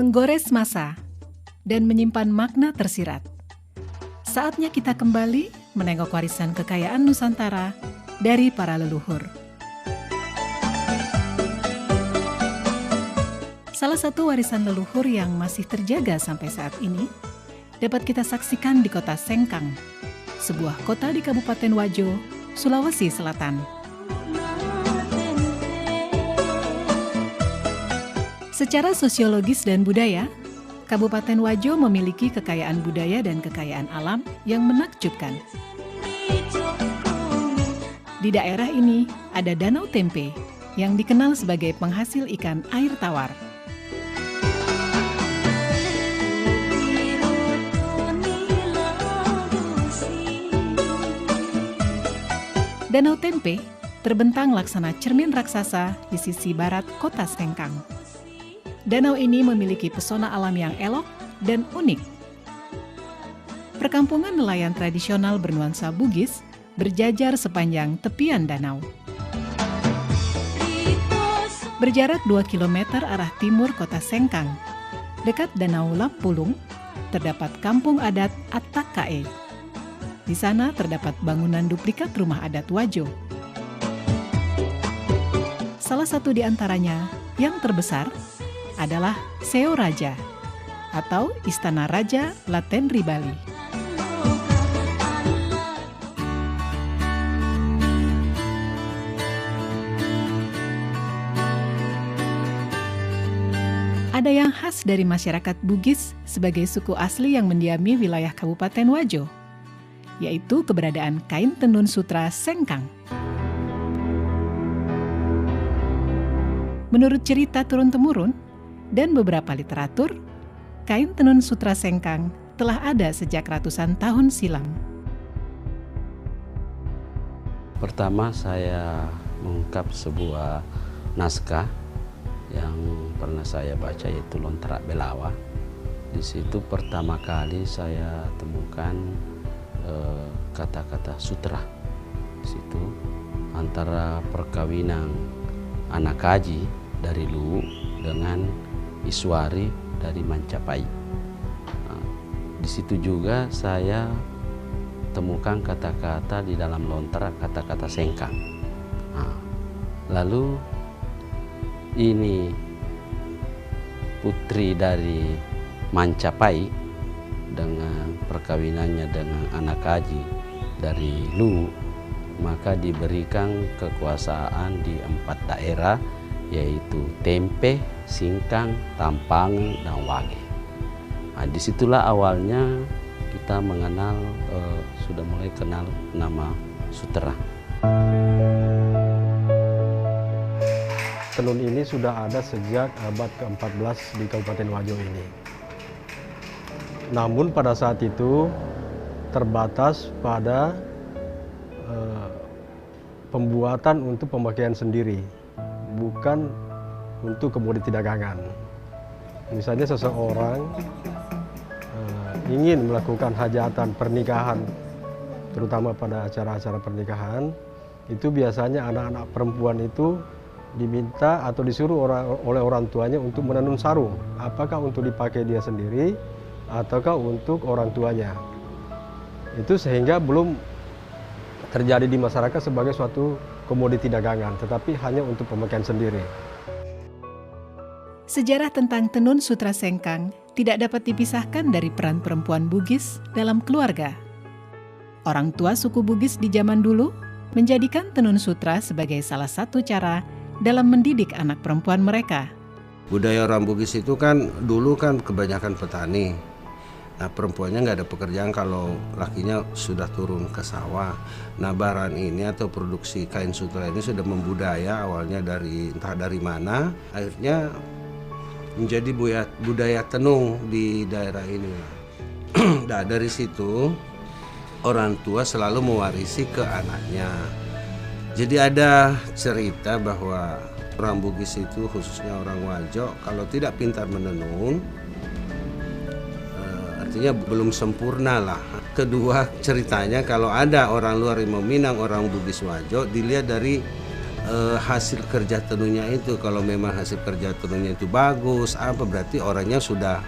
menggores masa, dan menyimpan makna tersirat. Saatnya kita kembali menengok warisan kekayaan Nusantara dari para leluhur. Salah satu warisan leluhur yang masih terjaga sampai saat ini dapat kita saksikan di kota Sengkang, sebuah kota di Kabupaten Wajo, Sulawesi Selatan. Secara sosiologis dan budaya, Kabupaten Wajo memiliki kekayaan budaya dan kekayaan alam yang menakjubkan. Di daerah ini ada Danau Tempe yang dikenal sebagai penghasil ikan air tawar. Danau Tempe terbentang laksana cermin raksasa di sisi barat kota Sengkang. Danau ini memiliki pesona alam yang elok dan unik. Perkampungan nelayan tradisional bernuansa Bugis berjajar sepanjang tepian danau. Berjarak 2 km arah timur kota Sengkang, dekat Danau Lampulung, terdapat kampung adat Attakae. Di sana terdapat bangunan duplikat rumah adat Wajo. Salah satu di antaranya, yang terbesar, adalah Seo Raja atau Istana Raja Latenri Bali. Ada yang khas dari masyarakat Bugis sebagai suku asli yang mendiami wilayah Kabupaten Wajo, yaitu keberadaan kain tenun sutra Sengkang. Menurut cerita turun-temurun dan beberapa literatur, kain tenun sutra Sengkang telah ada sejak ratusan tahun silam. Pertama saya mengungkap sebuah naskah yang pernah saya baca, yaitu Lontrak Belawa. Di situ pertama kali saya temukan kata-kata sutra. Di situ antara perkawinan anak kaji dari Luwu dengan Iswari dari Mancapai. Di situ juga saya temukan kata-kata di dalam lontrak, kata-kata Sengkang. Lalu ini putri dari Mancapai dengan perkawinannya dengan anak kaji dari Luwu, maka diberikan kekuasaan di 4 daerah, yaitu Tempe, Singkang, Tampangan, dan Wage. Disitulah awalnya kita mengenal, sudah mulai kenal nama sutra. Tenun ini sudah ada sejak abad ke-14 di Kabupaten Wajo ini. Namun pada saat itu terbatas pada pembuatan untuk pemakaian sendiri, bukan untuk komoditi dagangan. Misalnya seseorang ingin melakukan hajatan pernikahan, terutama pada acara-acara pernikahan, itu biasanya anak-anak perempuan itu diminta atau disuruh oleh orang tuanya untuk menenun sarung, apakah untuk dipakai dia sendiri ataukah untuk orang tuanya. Itu sehingga belum terjadi di masyarakat sebagai suatu komoditi dagangan, tetapi hanya untuk pemakaian sendiri. Sejarah tentang tenun sutra Sengkang tidak dapat dipisahkan dari peran perempuan Bugis dalam keluarga. Orang tua suku Bugis di zaman dulu menjadikan tenun sutra sebagai salah satu cara dalam mendidik anak perempuan mereka. Budaya orang Bugis itu kan dulu kan kebanyakan petani. Nah, perempuannya nggak ada pekerjaan kalau lakinya sudah turun ke sawah. Nah, baran ini atau produksi kain sutra ini sudah membudaya, awalnya dari entah dari mana, akhirnya menjadi budaya tenun di daerah ini. Nah, dari situ orang tua selalu mewarisi ke anaknya. Jadi ada cerita bahwa orang Bugis itu, khususnya orang Wajo, kalau tidak pintar menenun, artinya belum sempurna lah. Kedua, ceritanya kalau ada orang luar yang meminang orang Bugis Wajo, dilihat dari hasil kerja tenunnya itu. Kalau memang hasil kerja tenunnya itu bagus, berarti orangnya sudah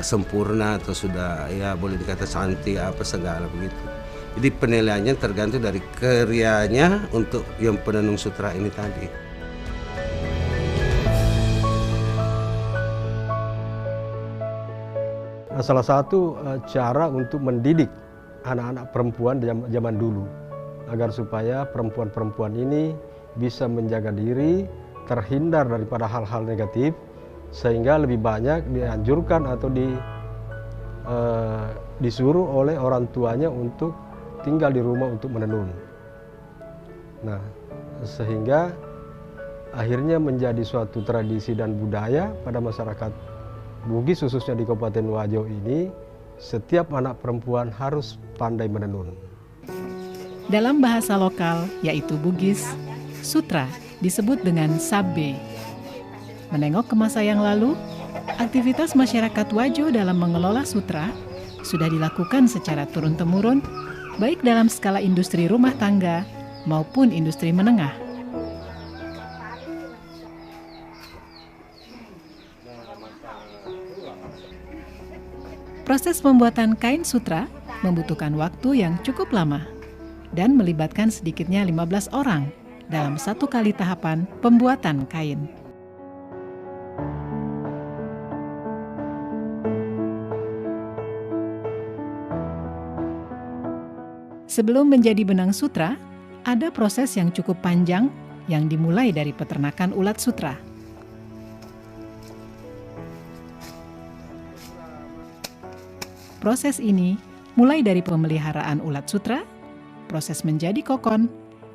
sempurna atau sudah ya boleh dikata cantik apa segala begitu. Jadi penilaiannya tergantung dari karyanya untuk yang penenun sutra ini tadi. Salah satu cara untuk mendidik anak-anak perempuan zaman dulu agar supaya perempuan-perempuan ini bisa menjaga diri, terhindar daripada hal-hal negatif, sehingga lebih banyak dianjurkan atau disuruh oleh orang tuanya untuk tinggal di rumah untuk menenun. Nah, sehingga akhirnya menjadi suatu tradisi dan budaya pada masyarakat Bugis, khususnya di Kabupaten Wajo ini, setiap anak perempuan harus pandai menenun. Dalam bahasa lokal, yaitu Bugis, sutra disebut dengan sabbe. Menengok ke masa yang lalu, aktivitas masyarakat Wajo dalam mengelola sutra sudah dilakukan secara turun-temurun, baik dalam skala industri rumah tangga maupun industri menengah. Proses pembuatan kain sutra membutuhkan waktu yang cukup lama dan melibatkan sedikitnya 15 orang dalam satu kali tahapan pembuatan kain. Sebelum menjadi benang sutra, ada proses yang cukup panjang yang dimulai dari peternakan ulat sutra. Proses ini mulai dari pemeliharaan ulat sutra, proses menjadi kokon,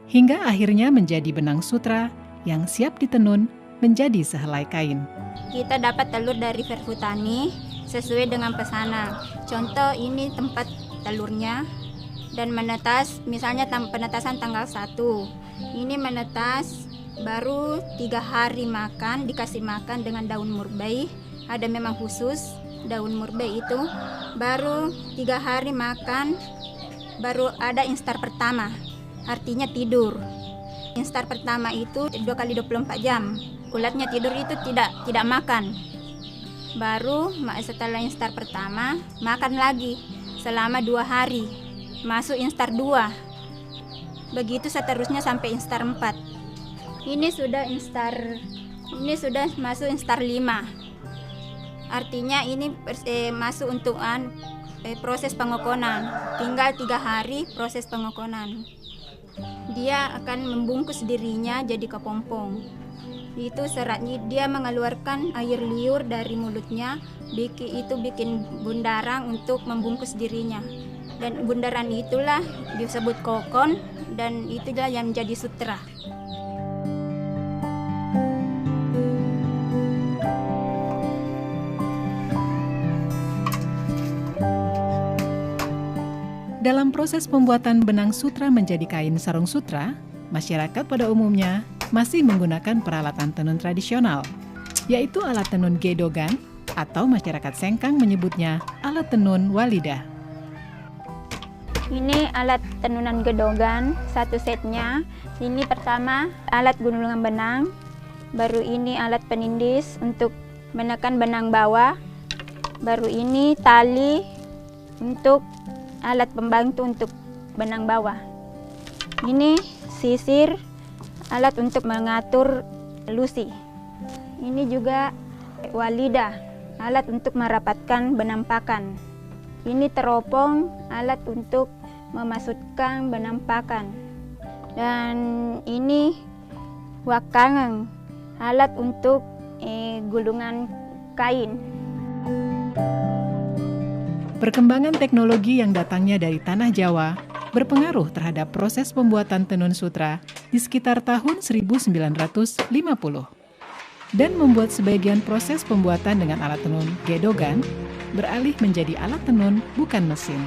hingga akhirnya menjadi benang sutra yang siap ditenun menjadi sehelai kain. Kita dapat telur dari Verhutani sesuai dengan pesanan. Contoh ini tempat telurnya dan menetas, misalnya penetasan tanggal 1. Ini menetas baru 3 hari makan, dikasih makan dengan daun murbei. Ada memang khusus daun murbei itu, baru 3 hari makan, baru ada instar pertama, artinya tidur. Instar pertama itu 2 kali 24 jam, ulatnya tidur itu tidak makan. Baru setelah instar pertama, makan lagi selama 2 hari, masuk instar 2, begitu seterusnya sampai instar 4. Ini sudah masuk instar 5. Artinya ini masuk untuk proses pengokonan. Tinggal 3 hari proses pengokonan. Dia akan membungkus dirinya jadi kepompong. Itu seratnya, dia mengeluarkan air liur dari mulutnya. Itu bikin bundaran untuk membungkus dirinya. Dan bundaran itulah disebut kokon, dan itulah yang menjadi sutra. Dalam proses pembuatan benang sutra menjadi kain sarung sutra, masyarakat pada umumnya masih menggunakan peralatan tenun tradisional, yaitu alat tenun gedogan atau masyarakat Sengkang menyebutnya alat tenun walidah. Ini alat tenunan gedogan, satu setnya. Ini pertama alat gunungan benang, baru ini alat penindis untuk menekan benang bawah, baru ini tali untuk alat pembantu untuk benang bawah. Ini sisir, alat untuk mengatur lusi. Ini juga walidah, alat untuk merapatkan benang pakan. Ini teropong, alat untuk memasukkan benang pakan. Dan ini wakangan, alat untuk gulungan kain. Perkembangan teknologi yang datangnya dari tanah Jawa berpengaruh terhadap proses pembuatan tenun sutra di sekitar tahun 1950 dan membuat sebagian proses pembuatan dengan alat tenun gedogan beralih menjadi alat tenun bukan mesin.